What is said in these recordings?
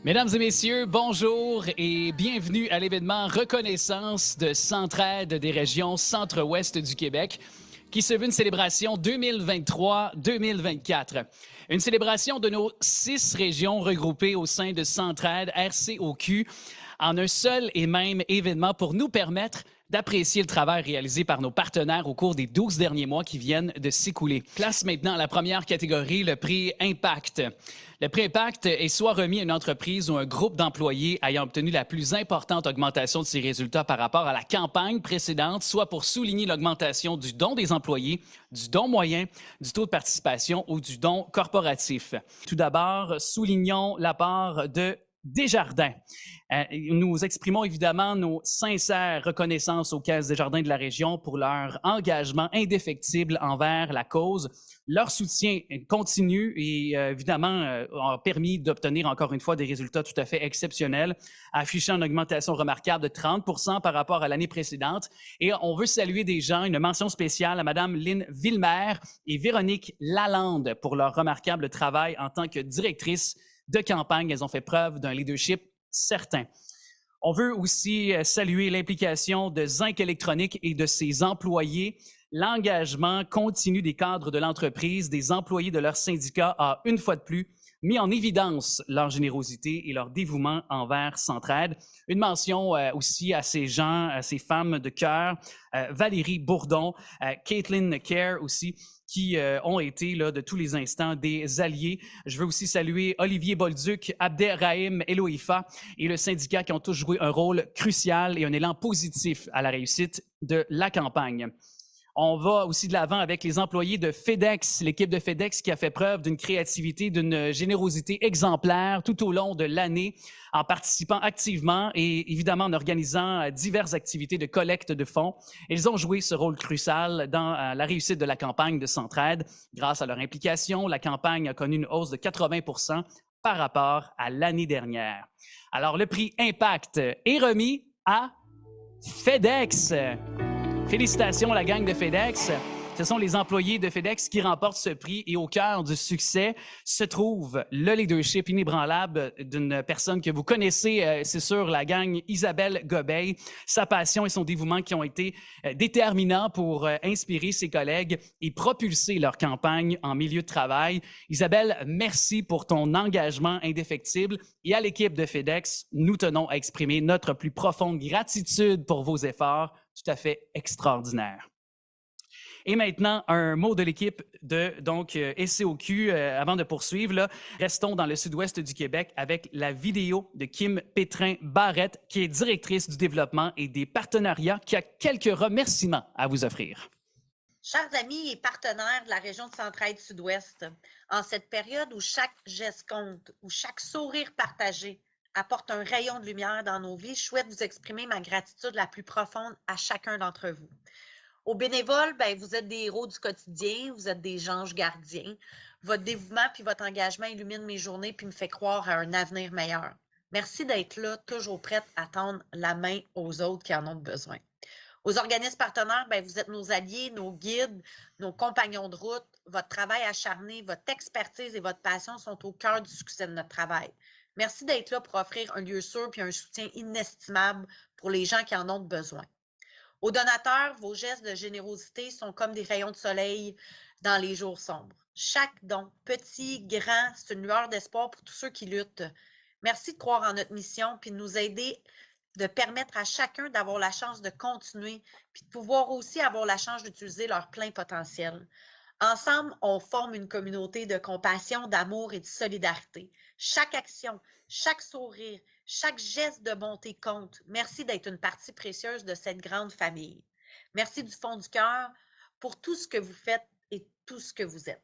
Mesdames et messieurs, bonjour et bienvenue à l'événement Reconnaissance de Centraide des régions centre-ouest du Québec, qui se veut une célébration 2023-2024. Une célébration de nos 6 régions regroupées au sein de Centraide RCOQ en un seul et même événement pour nous permettre d'apprécier le travail réalisé par nos partenaires au cours des 12 derniers mois qui viennent de s'écouler. Place maintenant à la première catégorie, le prix Impact. Le prix Impact est soit remis à une entreprise ou un groupe d'employés ayant obtenu la plus importante augmentation de ses résultats par rapport à la campagne précédente, soit pour souligner l'augmentation du don des employés, du don moyen, du taux de participation ou du don corporatif. Tout d'abord, soulignons la part de Desjardins. Nous exprimons évidemment nos sincères reconnaissances aux Caisses Desjardins de la région pour leur engagement indéfectible envers la cause. Leur soutien continu et évidemment a permis d'obtenir encore une fois des résultats tout à fait exceptionnels, affichant une augmentation remarquable de 30 par rapport à l'année précédente. Et on veut saluer des gens, une mention spéciale à Mme Lynn Villemer et Véronique Lalande pour leur remarquable travail en tant que directrice de campagne. Elles ont fait preuve d'un leadership certain. On veut aussi saluer l'implication de Zinc Électronique et de ses employés. L'engagement continu des cadres de l'entreprise, des employés de leur syndicat a, une fois de plus, mis en évidence leur générosité et leur dévouement envers Centraide. Une mention aussi à ces gens, à ces femmes de cœur, Valérie Bourdon, Caitlin Kerr aussi, qui ont été là, de tous les instants des alliés. Je veux aussi saluer Olivier Bolduc, Abderrahim Eloïfa et le syndicat qui ont tous joué un rôle crucial et un élan positif à la réussite de la campagne. On va aussi de l'avant avec les employés de FedEx, l'équipe de FedEx qui a fait preuve d'une créativité, d'une générosité exemplaire tout au long de l'année en participant activement et évidemment en organisant diverses activités de collecte de fonds. Ils ont joué ce rôle crucial dans la réussite de la campagne de Centraide. Grâce à leur implication, la campagne a connu une hausse de 80 par rapport à l'année dernière. Alors, le prix Impact est remis à FedEx. Félicitations la gang de FedEx. Ce sont les employés de FedEx qui remportent ce prix et au cœur du succès se trouve le leadership inébranlable d'une personne que vous connaissez, c'est sûr, la gang Isabelle Gobeil. Sa passion et son dévouement qui ont été déterminants pour inspirer ses collègues et propulser leur campagne en milieu de travail. Isabelle, merci pour ton engagement indéfectible et à l'équipe de FedEx, nous tenons à exprimer notre plus profonde gratitude pour vos efforts tout à fait extraordinaires. Et maintenant, un mot de l'équipe de SCOQ. Avant de poursuivre, là, restons dans le sud-ouest du Québec avec la vidéo de Kim Pétrin-Barrette, qui est directrice du développement et des partenariats, qui a quelques remerciements à vous offrir. Chers amis et partenaires de la région de Centraide Sud-Ouest, en cette période où chaque geste compte, où chaque sourire partagé apporte un rayon de lumière dans nos vies, je souhaite vous exprimer ma gratitude la plus profonde à chacun d'entre vous. Aux bénévoles, vous êtes des héros du quotidien, vous êtes des anges gardiens. Votre dévouement puis votre engagement illumine mes journées puis me fait croire à un avenir meilleur. Merci d'être là, toujours prête à tendre la main aux autres qui en ont besoin. Aux organismes partenaires, vous êtes nos alliés, nos guides, nos compagnons de route. Votre travail acharné, votre expertise et votre passion sont au cœur du succès de notre travail. Merci d'être là pour offrir un lieu sûr puis un soutien inestimable pour les gens qui en ont besoin. Aux donateurs, vos gestes de générosité sont comme des rayons de soleil dans les jours sombres. Chaque don, petit, grand, c'est une lueur d'espoir pour tous ceux qui luttent. Merci de croire en notre mission puis de nous aider, de permettre à chacun d'avoir la chance de continuer puis de pouvoir aussi avoir la chance d'utiliser leur plein potentiel. Ensemble, on forme une communauté de compassion, d'amour et de solidarité. Chaque action, chaque sourire, chaque geste de bonté compte. Merci d'être une partie précieuse de cette grande famille. Merci du fond du cœur pour tout ce que vous faites et tout ce que vous êtes.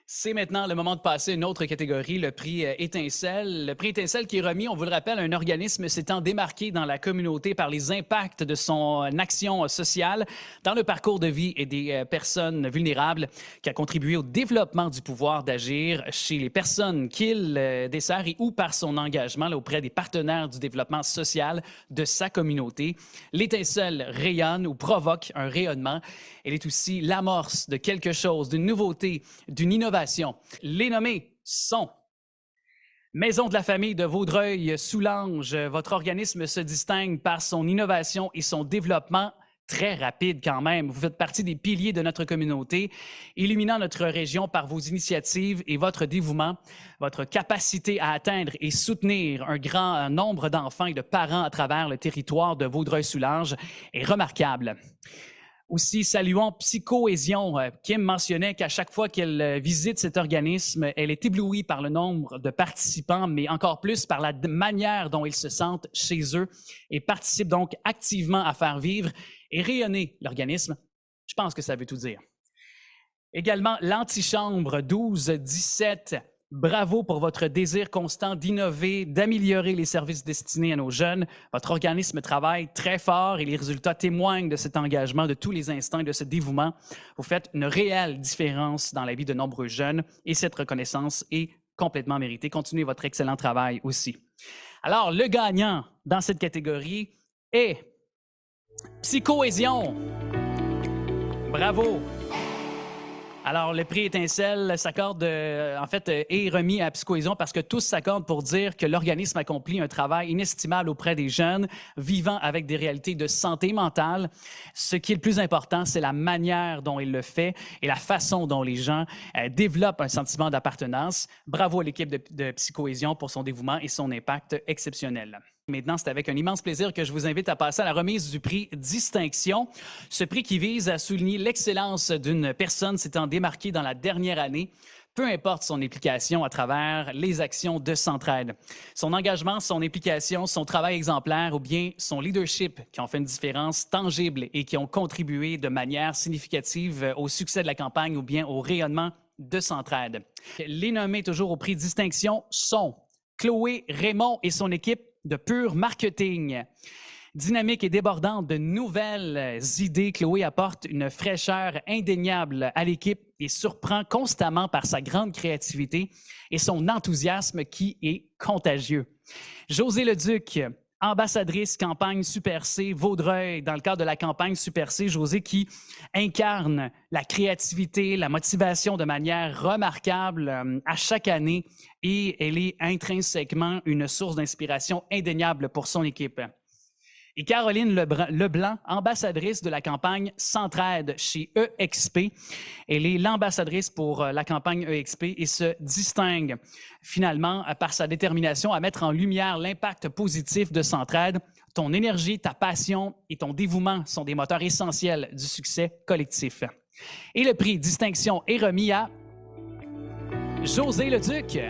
C'est maintenant le moment de passer à une autre catégorie, le prix Étincelle. Le prix Étincelle qui est remis, on vous le rappelle, à un organisme s'étant démarqué dans la communauté par les impacts de son action sociale dans le parcours de vie et des personnes vulnérables, qui a contribué au développement du pouvoir d'agir chez les personnes qu'il dessert et ou par son engagement là, auprès des partenaires du développement social de sa communauté. L'étincelle rayonne ou provoque un rayonnement. Elle est aussi l'amorce de quelque chose, d'une nouveauté, d'une innovation. Les nommés sont Maison de la famille de Vaudreuil-Soulanges, votre organisme se distingue par son innovation et son développement très rapide quand même. Vous faites partie des piliers de notre communauté, illuminant notre région par vos initiatives et votre dévouement. Votre capacité à atteindre et soutenir un grand nombre d'enfants et de parents à travers le territoire de Vaudreuil-Soulanges est remarquable. Aussi, saluons Psychohésion. Kim mentionnait qu'à chaque fois qu'elle visite cet organisme, elle est éblouie par le nombre de participants, mais encore plus par la manière dont ils se sentent chez eux et participent donc activement à faire vivre et rayonner l'organisme. Je pense que ça veut tout dire. Également, l'antichambre 12-17. Bravo pour votre désir constant d'innover, d'améliorer les services destinés à nos jeunes. Votre organisme travaille très fort et les résultats témoignent de cet engagement de tous les instants et de ce dévouement. Vous faites une réelle différence dans la vie de nombreux jeunes et cette reconnaissance est complètement méritée. Continuez votre excellent travail aussi. Alors, le gagnant dans cette catégorie est Psychohésion. Bravo! Alors, le prix Étincelle s'accorde, est remis à Psychohésion parce que tous s'accordent pour dire que l'organisme accomplit un travail inestimable auprès des jeunes vivant avec des réalités de santé mentale. Ce qui est le plus important, c'est la manière dont il le fait et la façon dont les gens développent un sentiment d'appartenance. Bravo à l'équipe de Psychohésion pour son dévouement et son impact exceptionnel. Maintenant, c'est avec un immense plaisir que je vous invite à passer à la remise du prix Distinction. Ce prix qui vise à souligner l'excellence d'une personne s'étant démarquée dans la dernière année, peu importe son implication à travers les actions de Centraide. Son engagement, son implication, son travail exemplaire ou bien son leadership qui ont fait une différence tangible et qui ont contribué de manière significative au succès de la campagne ou bien au rayonnement de Centraide. Les nommés toujours au prix Distinction sont Chloé Raymond et son équipe de Pur Marketing. Dynamique et débordante de nouvelles idées, Chloé apporte une fraîcheur indéniable à l'équipe et surprend constamment par sa grande créativité et son enthousiasme qui est contagieux. Josée Leduc, ambassadrice campagne Super C Vaudreuil. Dans le cadre de la campagne Super C, Josée qui incarne la créativité, la motivation de manière remarquable à chaque année et elle est intrinsèquement une source d'inspiration indéniable pour son équipe. Et Caroline Leblanc, ambassadrice de la campagne Centraide chez EXP. Elle est l'ambassadrice pour la campagne EXP et se distingue finalement par sa détermination à mettre en lumière l'impact positif de Centraide. Ton énergie, ta passion et ton dévouement sont des moteurs essentiels du succès collectif. Et le prix Distinction est remis à Josée Leduc.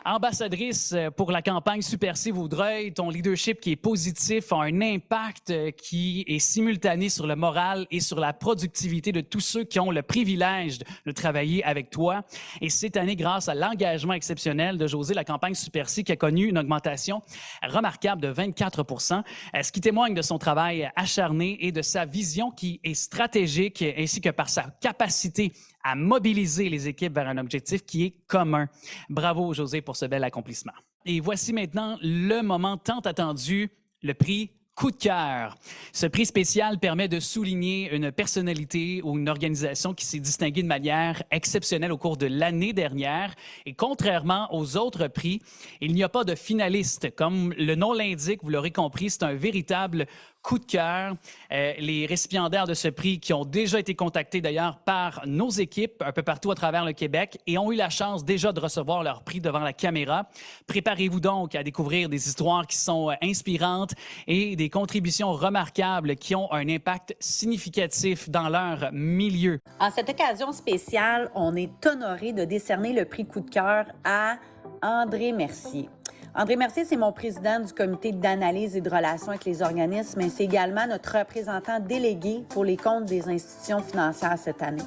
Ambassadrice pour la campagne Super C Vaudreuil, ton leadership qui est positif a un impact qui est simultané sur le moral et sur la productivité de tous ceux qui ont le privilège de travailler avec toi. Et cette année, grâce à l'engagement exceptionnel de Josée, la campagne Super C qui a connu une augmentation remarquable de 24 %, ce qui témoigne de son travail acharné et de sa vision qui est stratégique ainsi que par sa capacité à mobiliser les équipes vers un objectif qui est commun. Bravo, Josée, pour ce bel accomplissement. Et voici maintenant le moment tant attendu, le prix Coup de cœur. Ce prix spécial permet de souligner une personnalité ou une organisation qui s'est distinguée de manière exceptionnelle au cours de l'année dernière. Et contrairement aux autres prix, il n'y a pas de finaliste. Comme le nom l'indique, vous l'aurez compris, c'est un véritable coup de cœur. Les récipiendaires de ce prix qui ont déjà été contactés d'ailleurs par nos équipes un peu partout à travers le Québec et ont eu la chance déjà de recevoir leur prix devant la caméra. Préparez-vous donc à découvrir des histoires qui sont inspirantes et des contributions remarquables qui ont un impact significatif dans leur milieu. En cette occasion spéciale, on est honoré de décerner le prix coup de cœur à André Mercier. André Mercier, c'est mon président du comité d'analyse et de relations avec les organismes, mais c'est également notre représentant délégué pour les comptes des institutions financières cette année.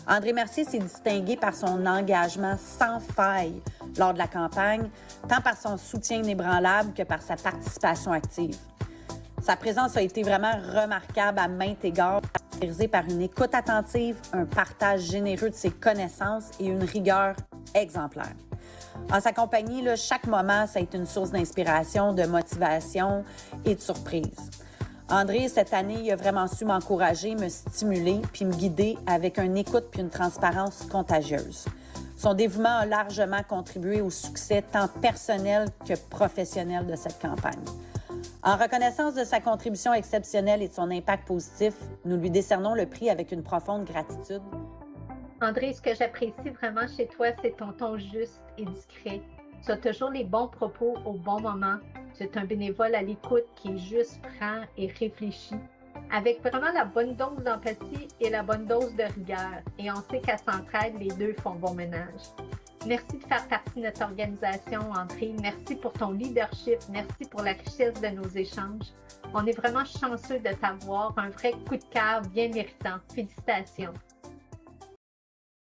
André Mercier s'est distingué par son engagement sans faille lors de la campagne, tant par son soutien inébranlable que par sa participation active. Sa présence a été vraiment remarquable à maintes égards, caractérisée par une écoute attentive, un partage généreux de ses connaissances et une rigueur exemplaire. En sa compagnie, chaque moment, ça a été une source d'inspiration, de motivation et de surprise. André, cette année, il a vraiment su m'encourager, me stimuler puis me guider avec une écoute puis une transparence contagieuse. Son dévouement a largement contribué au succès tant personnel que professionnel de cette campagne. En reconnaissance de sa contribution exceptionnelle et de son impact positif, nous lui décernons le prix avec une profonde gratitude. André, ce que j'apprécie vraiment chez toi, c'est ton ton juste et discret. Tu as toujours les bons propos au bon moment. Tu es un bénévole à l'écoute qui est juste, franc et réfléchi, avec vraiment la bonne dose d'empathie et la bonne dose de rigueur. Et on sait qu'à Centraide, les deux font bon ménage. Merci de faire partie de notre organisation, André. Merci pour ton leadership. Merci pour la richesse de nos échanges. On est vraiment chanceux de t'avoir. Un vrai coup de cœur bien méritant. Félicitations.